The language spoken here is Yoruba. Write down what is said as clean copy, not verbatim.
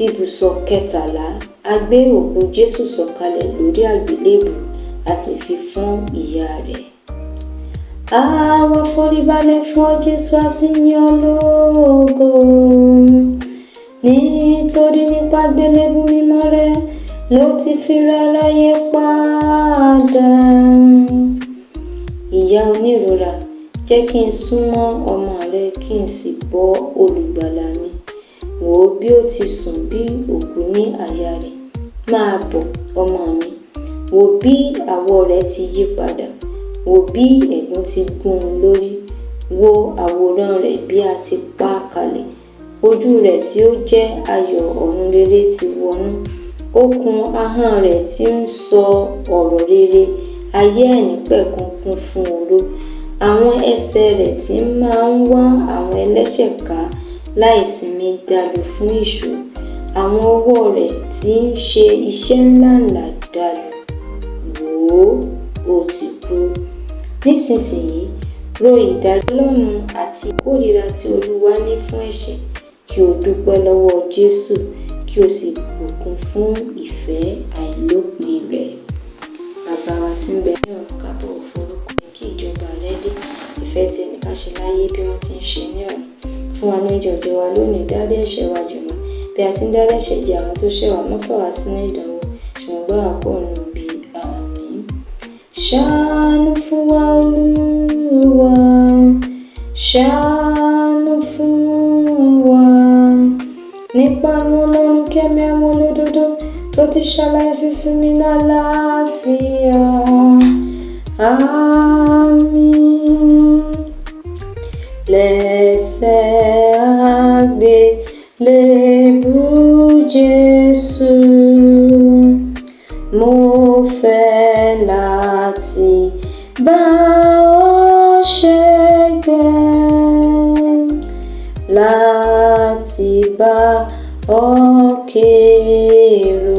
Ibùsọ̀ 13. A gbé òkú Jésù sọ̀kalẹ̀ lórí àgbélébùú, a sì fi fún ìyá rẹ̀. Àwa foríbalẹ̀ fún ọ Jésù, a sì yìn ọ́ lógo, nítorí nípa àgbélébùú mímọ́ rẹ ló ti fi ra aráyé padà. Ìyá onírora, jẹ́ kí n súnmọ́ ọmọ rẹ kí n sì bọ́ olùgbàlà mi. Wò ó bí ó ti sùn bí òkú ní àyà rẹ̀. Máa bọ̀, ọmọ mi. Wò bí àwọ̀ rẹ̀ ti yí padà. Wò bí ẹ̀gún ti gún un lórí. Wo àwòrán rẹ̀ bí a ti pa á kalẹ̀. Ojú rẹ̀ tí ó jẹ́ ayọ̀ ọ̀run rere ti wọnú. Okùn ahọ́n rẹ̀ tí ń sọ ọ̀rọ̀ rere ayé àìnípẹ̀kun kún fún oró. Àwọn ẹsẹ̀ rẹ̀ tí máa ń wá àwọn ẹlẹ́ṣẹ̀ ká láìsinmi dàlù fún ìṣó. Àwọn ọwọ́ rẹ̀ tí ń ṣe iṣẹ́ ńláǹlà dàlù. Wò ó, ó ti kú. Nísinsìnyí, ro ìdájọ́ Ọlọ́run àti ìkórìíra tí Olúwa ní fún ẹ̀ṣẹ̀, kí o dúpẹ́ lọ́wọ́ Jésù, kí o sì bùkún fún ìfẹ́ àìlópin rẹ̀. Bàbá wa tí ń bẹ ní ọ̀run, ká bọ̀wọ̀ fún orúkọ rẹ, kí ìjọba rẹ dé. Ìfẹ́ tí ẹnì ká ṣe láyé bí wọ́n ti ń ṣe ní ọ̀run. Fún wa ní oúnjẹ òòjọ́ wa lónìí, dárí ẹ̀ṣẹ̀ wa jì wá bí a ti ń dárí ẹ̀ṣẹ̀ jì àwọn tó ṣẹ̀ wá, má fà wá sínú ìdánwò, ṣùgbọ́n gbà wá kúrò nínú ibi. Àmín. Ṣàánú fún wa Olúwa, ṣàánú fún wa. Nípa àánú Ọlọ́run kẹ́mi àwọn olódodo tó ti ṣaláìsí sinmi lálàáfíà. Àmín. Lẹ́sẹ̀ àgbélébùú Jésù, mo fẹ́ láti bá ọ ṣẹgbẹ́, láti bá ọ kérò.